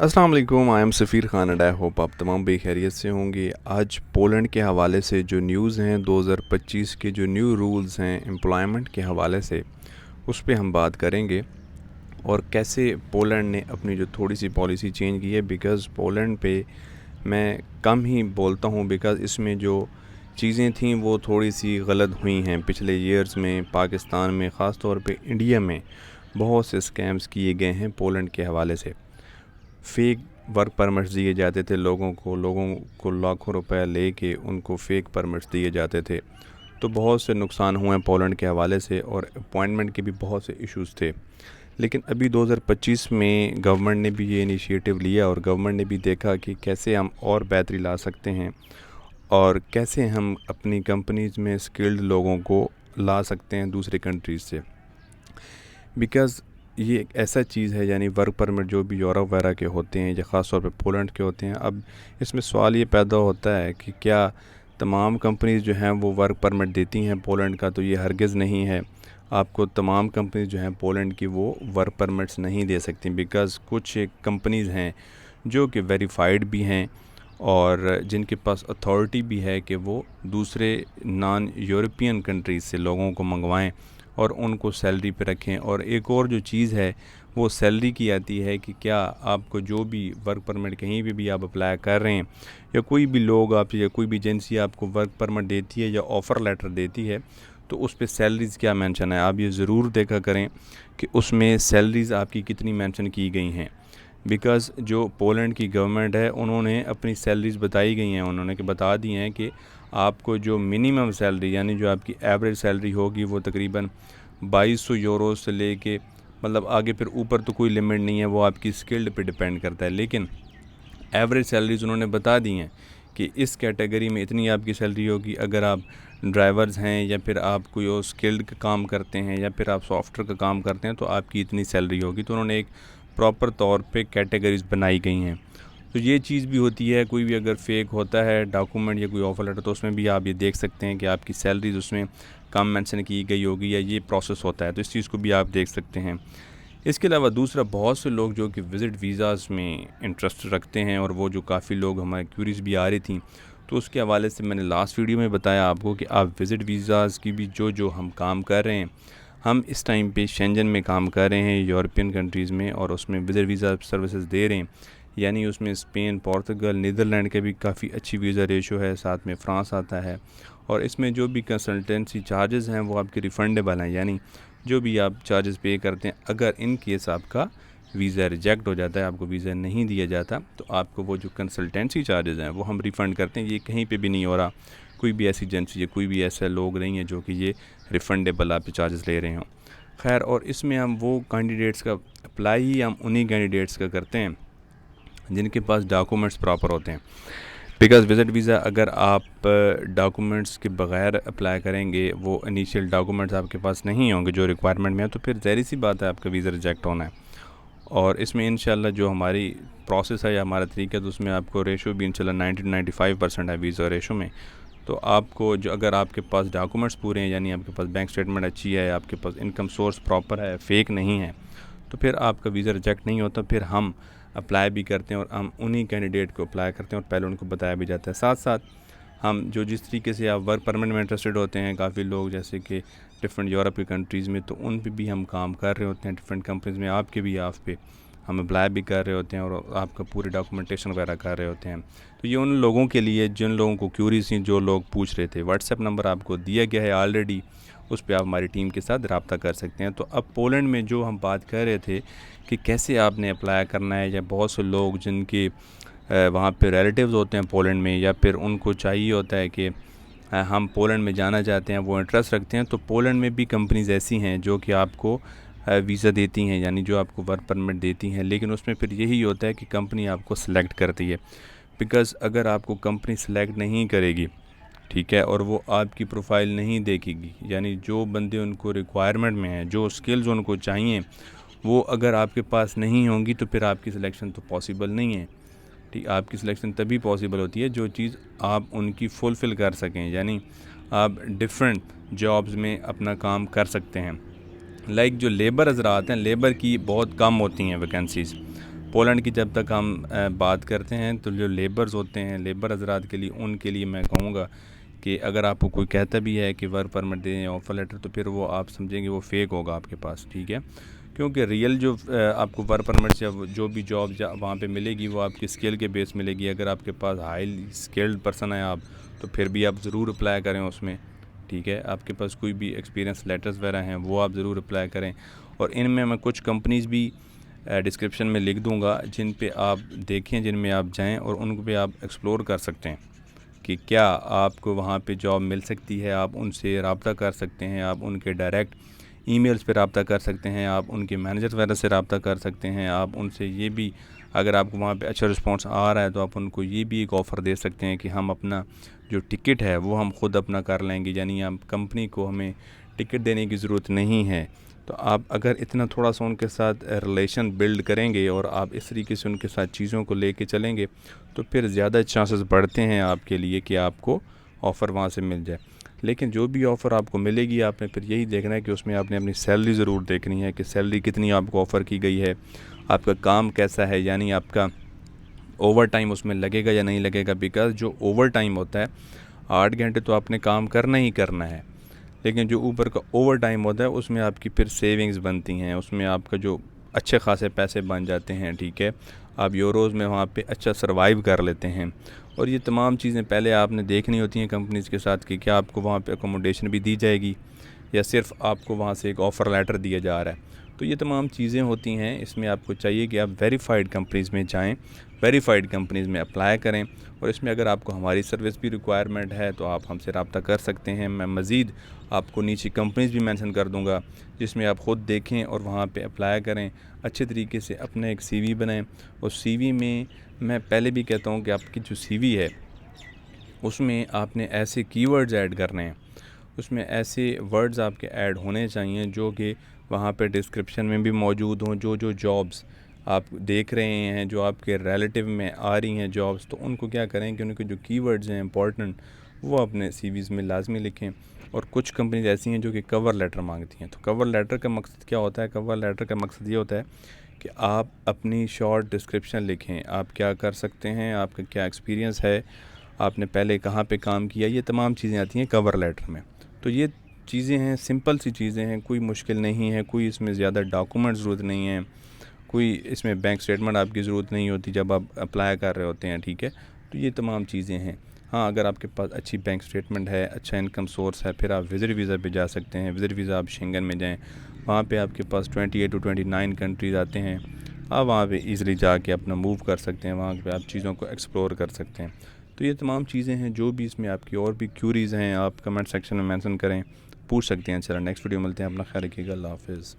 अस्सलाम वालेकुम, I am Safeer Khan and I hope आप तमाम बेखैरियत से होंगे। आज पोलैंड के हवाले से जो न्यूज़ हैं 2025 के जो न्यू रूल्स हैं एम्प्लॉयमेंट के हवाले से, उस पे हम बात करेंगे और कैसे पोलैंड ने अपनी जो थोड़ी सी पॉलिसी चेंज की है। बिकॉज़ पोलैंड पे मैं कम ही बोलता हूँ, बिकॉज़ इसमें जो चीज़ें थीं वो थोड़ी सी गलत हुई हैं पिछले ईयर्स में। पाकिस्तान में, ख़ास तौर पे इंडिया में बहुत से स्कैम्स किए गए हैं पोलैंड के हवाले से। फ़ेक वर्क परमिट्स दिए जाते थे लोगों को लाखों रुपए लेके उनको फ़ेक परमिट्स दिए जाते थे। तो बहुत से नुकसान हुए हैं पोलैंड के हवाले से और अपॉइंटमेंट के भी बहुत से इश्यूज़ थे। लेकिन अभी 2025 में गवर्नमेंट ने भी ये इनिशिएटिव लिया और गवर्नमेंट ने भी देखा कि कैसे हम और बेहतरी ला सकते हैं और कैसे हम अपनी कंपनीज़ में स्किल्ड लोगों को ला सकते हैं दूसरे कंट्रीज़ से। बिकॉज़ ये एक ऐसा चीज़ है, यानी वर्क परमिट जो भी यूरोप वगैरह के होते हैं या ख़ास तौर पे पोलैंड के होते हैं। अब इसमें सवाल ये पैदा होता है कि क्या तमाम कंपनीज़ जो हैं वो वर्क परमिट देती हैं पोलैंड का? तो ये हरगिज़ नहीं है। आपको तमाम कंपनीज़ जो हैं पोलैंड की वो वर्क परमिट्स नहीं दे सकती। बिकॉज़ कुछ कंपनीज़ हैं जो कि वेरीफाइड भी हैं और जिनके पास अथॉरिटी भी है कि वो दूसरे नॉन यूरोपियन कंट्रीज़ से लोगों को मंगवाएं और उनको सैलरी पे रखें। और एक और जो चीज़ है वो सैलरी की आती है कि क्या आपको जो भी वर्क परमिट कहीं पे भी आप अप्लाई कर रहे हैं या कोई भी लोग आप या कोई भी एजेंसी आपको वर्क परमिट देती है या ऑफ़र लेटर देती है, तो उस पे सैलरीज़ क्या मेंशन है। आप ये ज़रूर देखा करें कि उसमें सैलरीज़ आपकी कितनी मेंशन की गई हैं। बिकॉज़ जो पोलैंड की गवर्नमेंट है उन्होंने अपनी सैलरीज़ बताई गई हैं, उन्होंने कि बता दी हैं कि आपको जो मिनिमम सैलरी यानी जो आपकी एवरेज सैलरी होगी वो तकरीबन 2200 यूरो से लेके मतलब आगे फिर ऊपर तो कोई लिमिट नहीं है, वो आपकी स्किल्ड पे डिपेंड करता है। लेकिन एवरेज सैलरीज़ उन्होंने बता दी हैं कि इस कैटेगरी में इतनी आपकी सैलरी होगी। अगर आप ड्राइवर्स हैं या फिर आप कोई और स्किल्ड का काम करते हैं या फिर आप सॉफ्टवेयर का काम करते हैं तो आपकी इतनी सैलरी होगी। तो उन्होंने एक प्रॉपर तौर पे कैटेगरीज़ बनाई गई हैं। तो ये चीज़ भी होती है, कोई भी अगर फेक होता है डॉक्यूमेंट या कोई ऑफर लेटर तो उसमें भी आप ये देख सकते हैं कि आपकी सैलरीज उसमें कम मेंशन की गई होगी या ये प्रोसेस होता है, तो इस चीज़ को भी आप देख सकते हैं। इसके अलावा दूसरा, बहुत से लोग जो कि विज़िट वीज़ाज़ में इंटरेस्ट रखते हैं और वो जो काफ़ी लोग हमारे क्यूरीज भी आ रही थी, तो उसके हवाले से मैंने लास्ट वीडियो में बताया आपको कि आप विज़िट वीज़ाज़ की भी जो हम काम कर रहे हैं, हम इस टाइम पे शेंजन में काम कर रहे हैं यूरोपियन कंट्रीज़ में और उसमें विज़िट वीज़ा सर्विसेज दे रहे हैं। यानी उसमें स्पेन, पोर्तुगल, नीदरलैंड के भी काफ़ी अच्छी वीज़ा रेशो है, साथ में फ़्रांस आता है। और इसमें जो भी कंसल्टेंसी चार्जेस हैं वो आपके रिफ़ंडेबल हैं, यानी जो भी आप चार्जेस पे करते हैं, अगर इन केस आपका वीज़ा रिजेक्ट हो जाता है, आपको वीज़ा नहीं दिया जाता, तो आपको वो जो कंसल्टेंसी चार्जेस हैं वो हम रिफ़ंड करते हैं। ये कहीं पे भी नहीं हो रहा, कोई भी ऐसी एजेंसी या कोई भी ऐसे लोग नहीं है जो कि ये रिफ़ंडेबल आप चार्जेस ले रहे हों। खैर, और इसमें हम वो कैंडिडेट्स का अप्लाई ही हम उन्हीं कैंडिडेट्स का करते हैं जिनके पास डॉक्यूमेंट्स प्रॉपर होते हैं। बिकॉज़ विज़िट वीज़ा अगर आप डॉक्यूमेंट्स के बग़ैर अप्लाई करेंगे, वो इनिशियल डॉक्यूमेंट्स आपके पास नहीं होंगे जो रिक्वायरमेंट में है, तो फिर ज़ाहिर सी बात है आपका वीज़ा रिजेक्ट होना है। और इसमें इंशाल्लाह जो हमारी प्रोसेस है या हमारा तरीका है, तो उसमें आपको रेशो भी इंशाल्लाह 90 to 95% है वीज़ा रेशो में। तो आपको जो अगर आपके पास डॉक्यूमेंट्स पूरे हैं, यानी आपके पास बैंक स्टेटमेंट अच्छी है, आपके पास इनकम सोर्स प्रॉपर है, फेक नहीं है, तो फिर आपका वीज़ा रिजेक्ट नहीं होता। फिर हम अप्लाई भी करते हैं और हम उन्हीं कैंडिडेट को अप्लाई करते हैं और पहले उनको बताया भी जाता है। साथ साथ हम जो जिस तरीके से आप वर्क परमिट में इंटरेस्टेड होते हैं, काफ़ी लोग जैसे कि डिफरेंट यूरोप की कंट्रीज़ में, तो उन पे भी हम काम कर रहे होते हैं डिफरेंट कंपनीज़ में। आपके भी आप पे हम अप्लाई भी कर रहे होते हैं और आपका पूरे डॉक्यूमेंटेशन वगैरह कर रहे होते हैं। तो ये उन लोगों के लिए जिन लोगों को क्यूरीज थी, जो लोग पूछ रहे थे। व्हाट्सएप नंबर आपको दिया गया है ऑलरेडी, उस पे आप हमारी टीम के साथ रब्ता कर सकते हैं। तो अब पोलैंड में जो हम बात कर रहे थे कि कैसे आपने अप्लाई करना है, या बहुत से लोग जिनके वहाँ पे रिलेटिव्स होते हैं पोलैंड में, या फिर उनको चाहिए होता है कि हम पोलैंड में जाना चाहते हैं, वो इंटरेस्ट रखते हैं, तो पोलैंड में भी कंपनीज़ ऐसी हैं जो कि आपको वीज़ा देती हैं, यानी जो आपको वर्क परमिट देती हैं। लेकिन उसमें फिर यही होता है कि कंपनी आपको सेलेक्ट करती है। बिकॉज़ अगर आपको कंपनी सेलेक्ट नहीं करेगी, ठीक है, और वो आपकी प्रोफाइल नहीं देखेगी, यानी जो बंदे उनको रिक्वायरमेंट में हैं, जो स्किल्स उनको चाहिए, वो अगर आपके पास नहीं होंगी, तो फिर आपकी सिलेक्शन तो पॉसिबल नहीं है। ठीक, आपकी सिलेक्शन तभी पॉसिबल होती है जो चीज़ आप उनकी फुलफ़िल कर सकें, यानी आप डिफरेंट जॉब्स में अपना काम कर सकते हैं। लाइक जो लेबर हज़रात हैं, लेबर की बहुत कम होती हैं वैकेंसीज़। पोलैंड की जब तक हम बात करते हैं तो जो लेबर्स होते हैं, लेबर हजरात के लिए, उनके लिए मैं कहूँगा कि अगर आपको कोई कहता भी है कि वर्क परमिट दें या ऑफ़र लेटर, तो फिर वो आप समझेंगे वो फ़ेक होगा आपके पास, ठीक है। क्योंकि रियल जो आपको वर्क परमिट या जो भी जॉब वहाँ पे मिलेगी वो आपकी स्किल के बेस मिलेगी। अगर आपके पास हाईली स्किल्ड पर्सन है आप, तो फिर भी आप ज़रूर अप्लाई करें उसमें, ठीक है। आपके पास कोई भी एक्सपीरियंस लेटर्स वगैरह हैं वो आप ज़रूर अप्लाई करें। और इनमें मैं कुछ कंपनीज़ भी डिस्क्रिप्शन में लिख दूंगा जिन पे आप देखें, जिनमें आप जाएं और उन पे आप एक्सप्लोर कर सकते हैं कि क्या आपको वहाँ पे जॉब मिल सकती है। आप उनसे रब्ता कर सकते हैं, आप उनके डायरेक्ट ईमेल्स पे रब्ता कर सकते हैं, आप उनके मैनेजर वगैरह से रब्ता कर सकते हैं। आप उनसे ये भी, अगर आपको वहाँ पे अच्छा रिस्पांस आ रहा है तो आप उनको ये भी एक ऑफ़र दे सकते हैं कि हम अपना जो टिकट है वो हम ख़ुद अपना कर लेंगे, यानी हम कंपनी को हमें टिकट देने की ज़रूरत नहीं है। तो आप अगर इतना थोड़ा सा उनके साथ रिलेशन बिल्ड करेंगे और आप इस तरीके से उनके साथ चीज़ों को लेके चलेंगे तो फिर ज़्यादा चांसेस बढ़ते हैं आपके लिए कि आपको ऑफ़र वहाँ से मिल जाए। लेकिन जो भी ऑफ़र आपको मिलेगी, आपने फिर यही देखना है कि उसमें आपने अपनी सैलरी ज़रूर देखनी है कि सैलरी कितनी आपको ऑफ़र की गई है, आपका काम कैसा है, यानी आपका ओवर टाइम उसमें लगेगा या नहीं लगेगा। बिकॉज़ जो ओवर टाइम होता है 8 घंटे तो आपने काम करना ही करना है, लेकिन जो ऊपर का ओवर टाइम होता है उसमें आपकी फिर सेविंग्स बनती हैं, उसमें आपका जो अच्छे खासे पैसे बन जाते हैं, ठीक है। आप यूरोज़ में वहाँ पे अच्छा सर्वाइव कर लेते हैं। और ये तमाम चीज़ें पहले आपने देखनी होती हैं कंपनीज़ के साथ कि क्या आपको वहाँ पे अकोमोडेशन भी दी जाएगी या सिर्फ आपको वहाँ से एक ऑफ़र लेटर दिया जा रहा है। तो ये तमाम चीज़ें होती हैं। इसमें आपको चाहिए कि आप वेरीफाइड कंपनीज़ में जाएं, वेरीफाइड कंपनीज़ में अप्लाई करें। और इसमें अगर आपको हमारी सर्विस भी रिक्वायरमेंट है तो आप हमसे रब्ता कर सकते हैं। मैं मज़ीद आपको नीचे कंपनीज़ भी मेंशन कर दूंगा जिसमें आप ख़ुद देखें और वहाँ पे अप्लाई करें। अच्छे तरीके से अपना एक सीवी बनाएं। और सीवी में मैं पहले भी कहता हूँ कि आपकी जो सीवी है उसमें आपने ऐसे कीवर्ड्स ऐड करने हैं, उसमें ऐसे वर्ड्स आपके ऐड होने चाहिए जो कि वहाँ पे डिस्क्रिप्शन में भी मौजूद हों। जो जॉब्स आप देख रहे हैं, जो आपके रिलेटिव में आ रही हैं जॉब्स, तो उनको क्या करें कि उनके जो कीवर्ड्स हैं इंपॉर्टेंट वो अपने सीवीज़ में लाजमी लिखें। और कुछ कंपनीज ऐसी हैं जो कि कवर लेटर मांगती हैं। तो कवर लेटर का मकसद क्या होता है? कवर लेटर का मकसद ये होता है कि आप अपनी शॉर्ट डिस्क्रिप्शन लिखें, आप क्या कर सकते हैं, आपका क्या एक्सपीरियंस है, आपने पहले कहाँ पे काम किया, ये तमाम चीज़ें आती हैं कवर लेटर में। तो ये चीज़ें हैं, सिंपल सी चीज़ें हैं, कोई मुश्किल नहीं है, कोई इसमें ज़्यादा डॉक्यूमेंट ज़रूरत नहीं है, कोई इसमें बैंक स्टेटमेंट आपकी ज़रूरत नहीं होती जब आप अप्लाई कर रहे होते हैं, ठीक है। तो ये तमाम चीज़ें हैं। हाँ, अगर आपके पास अच्छी बैंक स्टेटमेंट है, अच्छा इनकम सोर्स है, फिर आप विज़िट वीज़ा पे जा सकते हैं। विज़िट वीज़ा आप शेंगन में जाएँ, वहाँ पे आपके पास 28 टू 29 कंट्रीज़ आते हैं। आप वहाँ पे ईज़िली जाके अपना मूव कर सकते हैं, वहाँ पे आप चीज़ों को एक्सप्लोर कर सकते हैं। तो ये तमाम चीज़ें हैं। जो भी इसमें आपकी और भी क्यूरीज़ हैं आप कमेंट सेक्शन में मेंशन करें, पूछ सकते हैं। चलो नेक्स्ट वीडियो मिलते हैं। अपना ख्याल रखिएगा। अल्लाह हाफ़िज़।